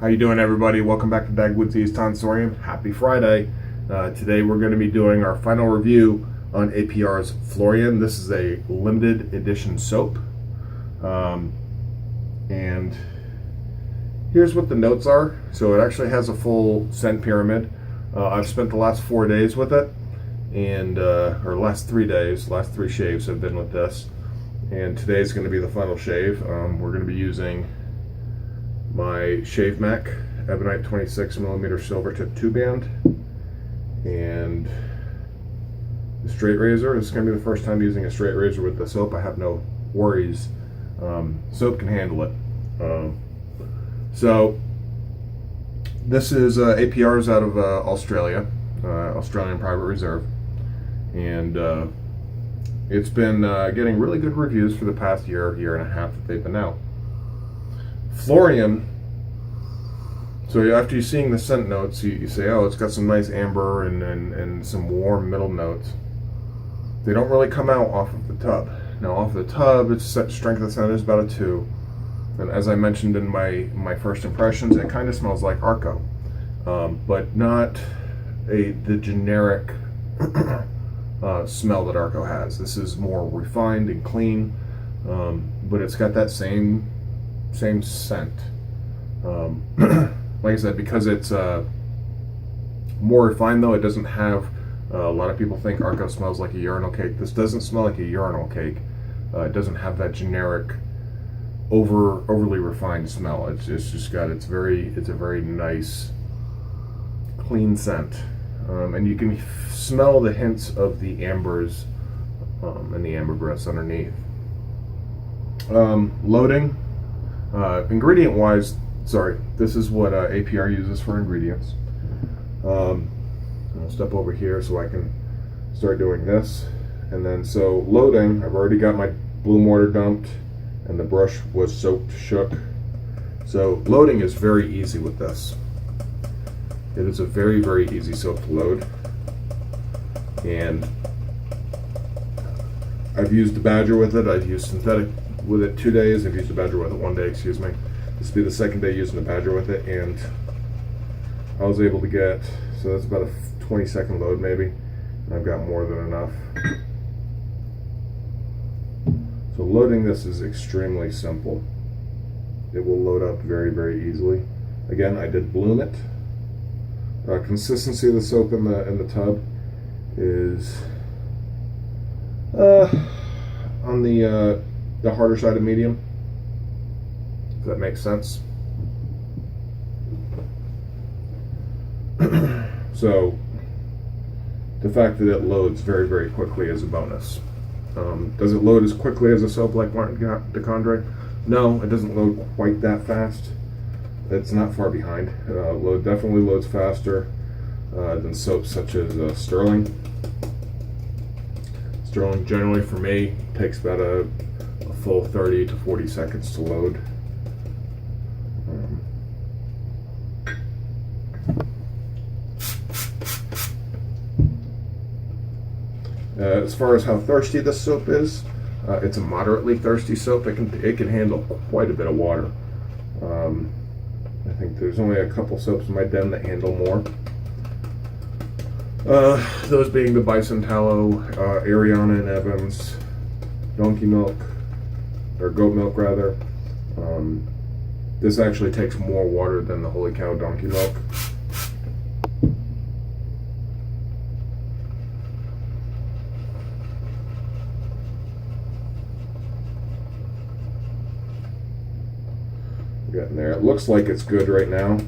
How you doing, everybody? Welcome back to Dagwoodz Tonsorium. Happy Friday. Today we're going to be doing our final review on APR's Florian. This is a limited edition soap. And here's what the notes are. So it actually has a full scent pyramid. I've spent the last 4 days with it, and or last 3 days, last 3 shaves have been with this. And today's going to be the final shave. We're going to be using my Shave Mac Ebonite 26mm silver tip 2-band and the straight razor. This is going to be the first time using a straight razor with the soap. I have no worries. Soap can handle it. So this is APR's out of Australia, Australian Private Reserve, and it's been getting really good reviews for the past year and a half that they've been out. Florian, so after you're seeing the scent notes, you say, oh, it's got some nice amber and some warm middle notes. They don't really come out off of the tub. Now off the tub, its strength of scent is about a 2. And as I mentioned in my first impressions, it kind of smells like Arko, but not the generic smell that Arko has. This is more refined and clean, but it's got that same scent. Like I said, because it's more refined, though, it doesn't have a lot of people think Arko smells like a urinal cake. This doesn't smell like a urinal cake. It doesn't have that generic overly refined smell. It's just got it's a very nice clean scent, and you can smell the hints of the ambers and the ambergris underneath. Loading. Ingredient wise, sorry, this is what APR uses for ingredients. I'll step over here so I can start doing this. And then, so loading, I've already got my blue mortar dumped and the brush was soaked, shook. So loading is very easy with this. It is a very, very easy soap to load. And I've used the Badger with it. I've used synthetic with it 2 days. I've used the Badger with it 1 day, excuse me. This will be the second day using the Badger with it, and I was able to get, so that's about a 20-second load maybe, and I've got more than enough. So loading this is extremely simple. It will load up very, very easily. Again, I did bloom it. Consistency of the soap in the tub is on the harder side of medium, if that makes sense. So the fact that it loads very, very quickly is a bonus. Does it load as quickly as a soap like Untitled Chapter? No, it doesn't load quite that fast. It's not far behind. Definitely loads faster than soaps such as Sterling. Sterling generally for me takes about a full 30 to 40 seconds to load. As far as how thirsty this soap is, it's a moderately thirsty soap. It can handle quite a bit of water. I think there's only a couple soaps in my den that handle more. Those being the Bison Tallow, Ariana and Evans, Donkey Milk, or Goat Milk rather. This actually takes more water than the Holy Cow Donkey Milk. Getting there. It looks like it's good right now,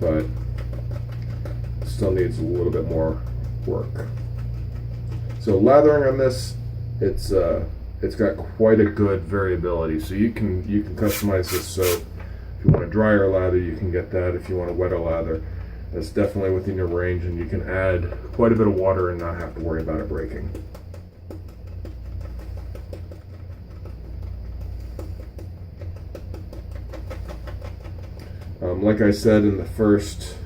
but it still needs a little bit more work. So lathering on this, it's got quite a good variability. So you can customize this soap. If you want a drier lather, you can get that. If you want a wetter lather, that's definitely within your range, and you can add quite a bit of water and not have to worry about it breaking. Like I said in the first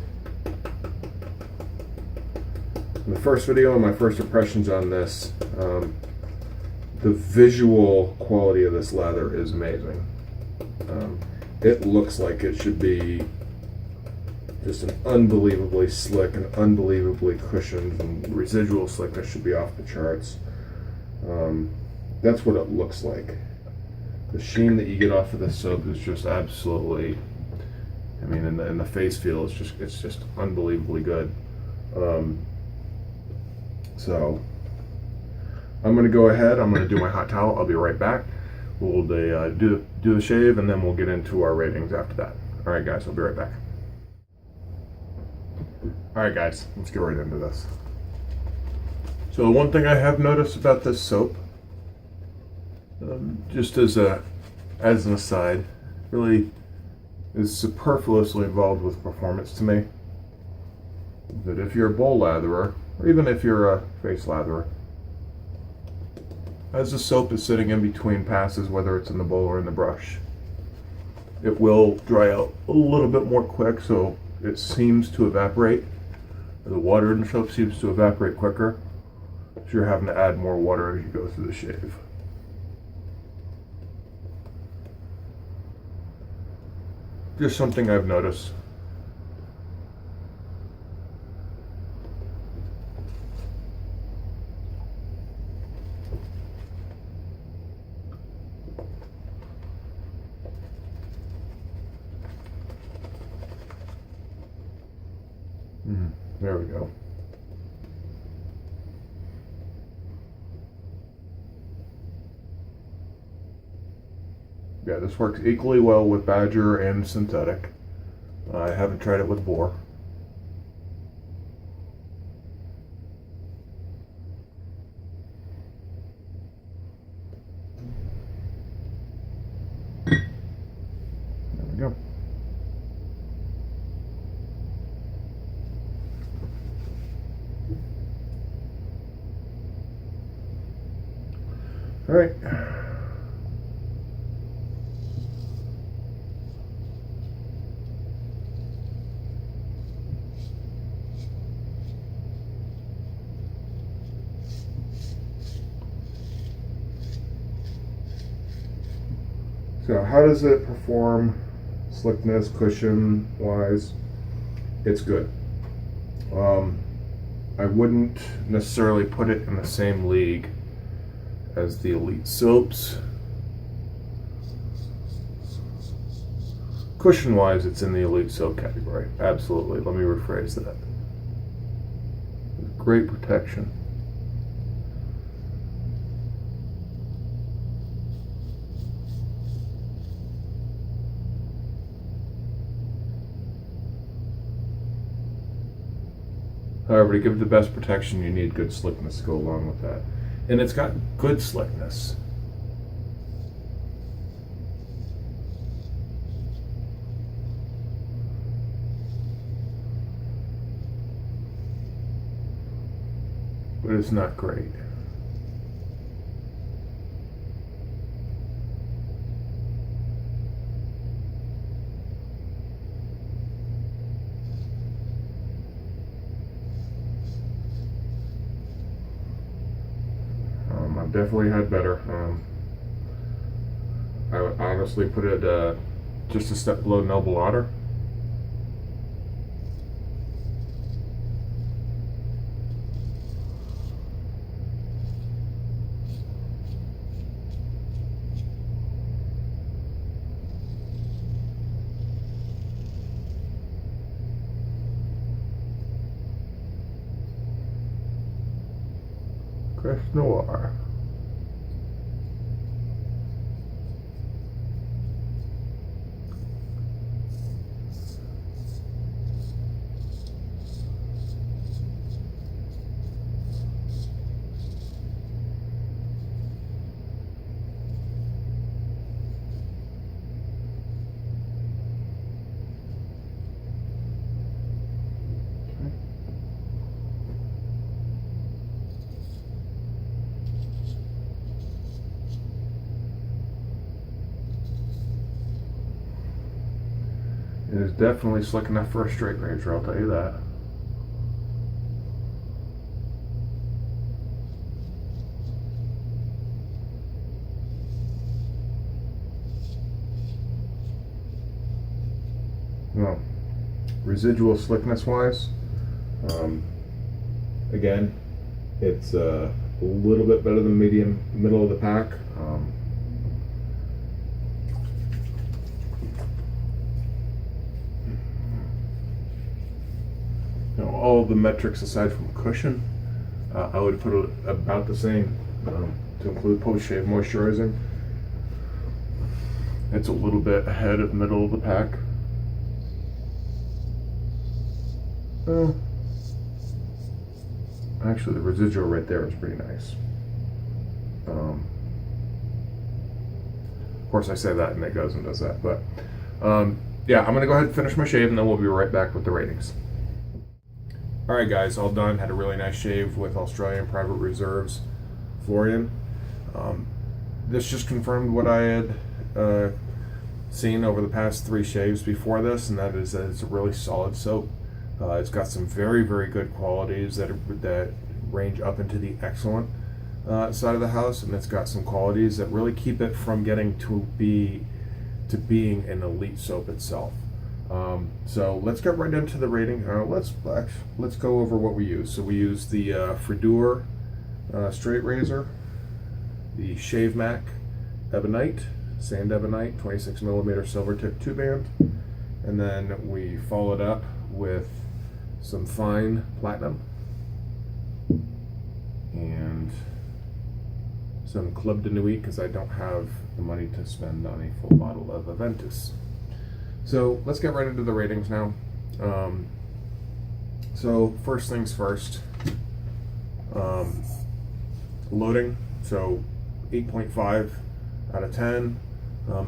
video, my first impressions on this, the visual quality of this lather is amazing. it looks like it should be just an unbelievably slick and unbelievably cushioned, and residual slickness should be off the charts. That's what it looks like. The sheen that you get off of this soap is just absolutely, I mean, in the face feel, it's just unbelievably good. So I'm going to go ahead. I'm going to do my hot towel. I'll be right back. We'll do the shave, and then we'll get into our ratings after that. All right, guys. I'll be right back. All right, guys. Let's get right into this. So one thing I have noticed about this soap, just as an aside, really is superfluously involved with performance to me. That if you're a bowl latherer, or even if you're a face latherer, as the soap is sitting in between passes, whether it's in the bowl or in the brush, it will dry out a little bit more quick, so it seems to evaporate. The water in the soap seems to evaporate quicker, so you're having to add more water as you go through the shave. Just something I've noticed. There we go. Yeah, this works equally well with Badger and synthetic. I haven't tried it with boar. There we go. All right. So how does it perform slickness, cushion wise? It's good. I wouldn't necessarily put it in the same league as the Elite soaps. Cushion wise, it's in the Elite soap category. Absolutely. Let me rephrase that. Great protection. However, to give the best protection, you need good slickness to go along with that. And it's got good slickness. But it's not great. I've definitely had better. I would honestly put it just a step below Noble Otter. Crest Noir. It is definitely slick enough for a straight razor, I'll tell you that. Well, residual slickness wise, again, it's a little bit better than middle of the pack. All the metrics aside from cushion, I would put it about the same, to include post-shave moisturizing. It's a little bit ahead of middle of the pack. Actually, the residual right there is pretty nice. Of course, I say that and it goes and does that, but yeah, I'm gonna go ahead and finish my shave and then we'll be right back with the ratings. Alright guys, all done. Had a really nice shave with Australian Private Reserve's Florian. This just confirmed what I had seen over the past 3 shaves before this, and that is that it's a really solid soap. It's got some very, very good qualities that range up into the excellent side of the house, and it's got some qualities that really keep it from getting to being an elite soap itself. So let's get right into the rating. Let's go over what we use. So we use the Fredure straight razor, the Shave Mac Ebonite, Sand Ebonite, 26 millimeter silver tip 2-band, and then we followed up with some fine platinum and some Club de Nuit because I don't have the money to spend on a full bottle of Aventus. So let's get right into the ratings now. So first things first, loading, so 8.5 out of 10.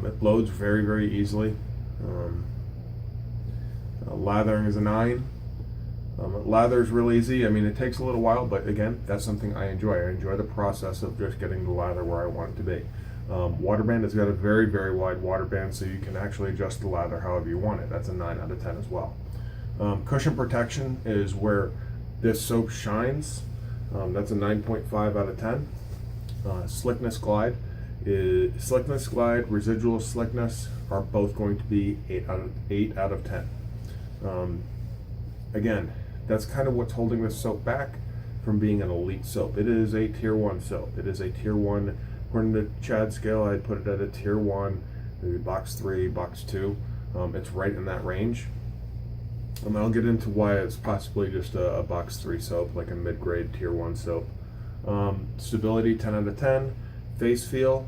It loads very, very easily. Lathering is a 9. Lathers real easy. I mean, it takes a little while, but again, that's something I enjoy. I enjoy the process of just getting the lather where I want it to be. Waterband has got a very, very wide waterband, so you can actually adjust the lather however you want it. That's a 9 out of 10 as well. Cushion protection is where this soap shines. That's a 9.5 out of 10. Slickness glide, residual slickness are both going to be 8 out of 10. Again, that's kind of what's holding this soap back from being an elite soap. It is a tier 1 soap. It is a tier 1. According to Chad's scale, I'd put it at a tier 1, maybe box 3, box 2. It's right in that range. I'll get into why it's possibly just a box 3 soap, like a mid-grade tier 1 soap. Stability, 10 out of 10. Face feel,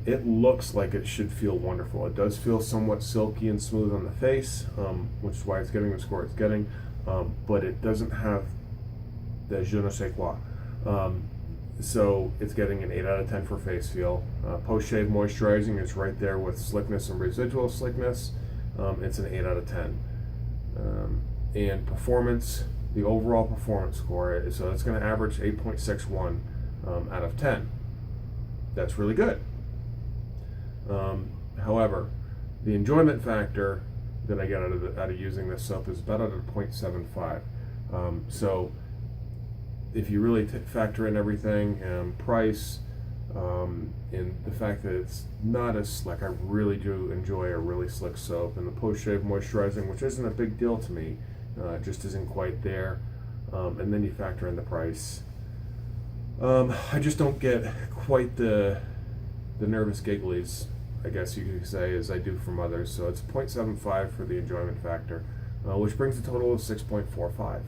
it looks like it should feel wonderful. It does feel somewhat silky and smooth on the face, which is why it's getting the score it's getting, but it doesn't have the je ne sais quoi. So it's getting an 8 out of 10 for face feel. Post-shave moisturizing is right there with slickness and residual slickness. It's an 8 out of 10. And performance, the overall performance score, so it's going to average 8.61 out of 10. That's really good. However, the enjoyment factor that I get out of using this soap is about at a 0.75. So if you really factor in everything, price, and the fact that it's not as slick, I really do enjoy a really slick soap, and the post-shave moisturizing, which isn't a big deal to me, just isn't quite there, and then you factor in the price. I just don't get quite the nervous gigglies, I guess you could say, as I do from others. So it's 0.75 for the enjoyment factor, which brings a total of 6.45.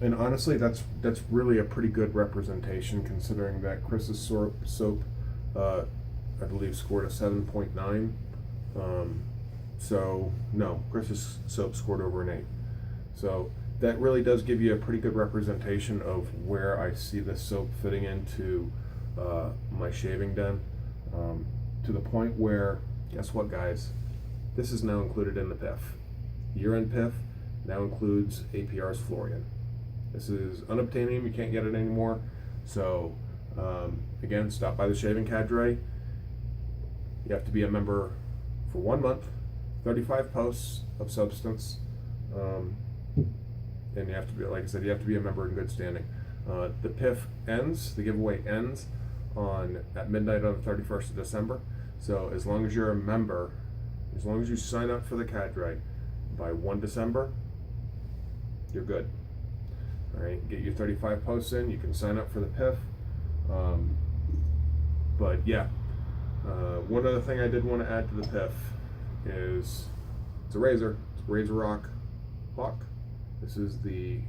And honestly, that's really a pretty good representation, considering that Chris's soap, I believe, scored a 7.9. So no, Chris's soap scored over an 8. So that really does give you a pretty good representation of where I see this soap fitting into my shaving den, to the point where, guess what, guys? This is now included in the PIF. Year-end PIF now includes APR's Florian. This is unobtainium, you can't get it anymore. So again, stop by the Shaving Cadre. You have to be a member for 1 month, 35 posts of substance, and you have to be, like I said, you have to be a member in good standing. The PIF ends, the giveaway ends at midnight on the 31st of December. So as long as you're a member, As long as you sign up for the Cadre by 1 December, you're good. All right, get your 35 posts in. You can sign up for the PIF. But yeah, one other thing I did want to add to the PIF is it's a razor. It's a Razor Rock Hawk. This is the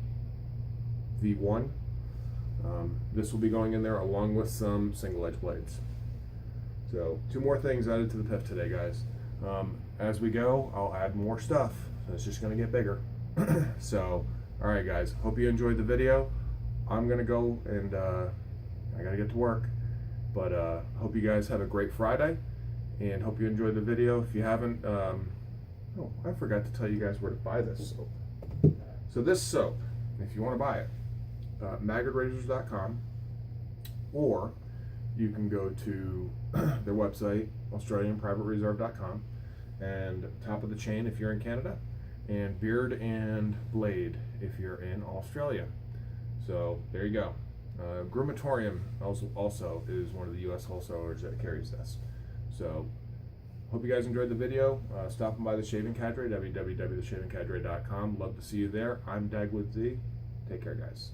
V1. This will be going in there along with some single edge blades. So 2 more things added to the PIF today, guys. As we go, I'll add more stuff. It's just going to get bigger. So, all right, guys. Hope you enjoyed the video. I'm going to go and I got to get to work. But hope you guys have a great Friday, and hope you enjoyed the video. If you haven't, oh, I forgot to tell you guys where to buy this soap. So this soap, if you want to buy it, maggotrazors.com, or you can go to their website, australianprivatereserve.com, and Top of the Chain if you're in Canada, and Beard and Blade if you're in Australia. So there you go. Smattayu also is one of the U.S. wholesalers that carries this. So hope you guys enjoyed the video. Stopping by the Shaving Cadre, www.theshavingcadre.com. Love to see you there. I'm Dagwoodz. Take care, guys.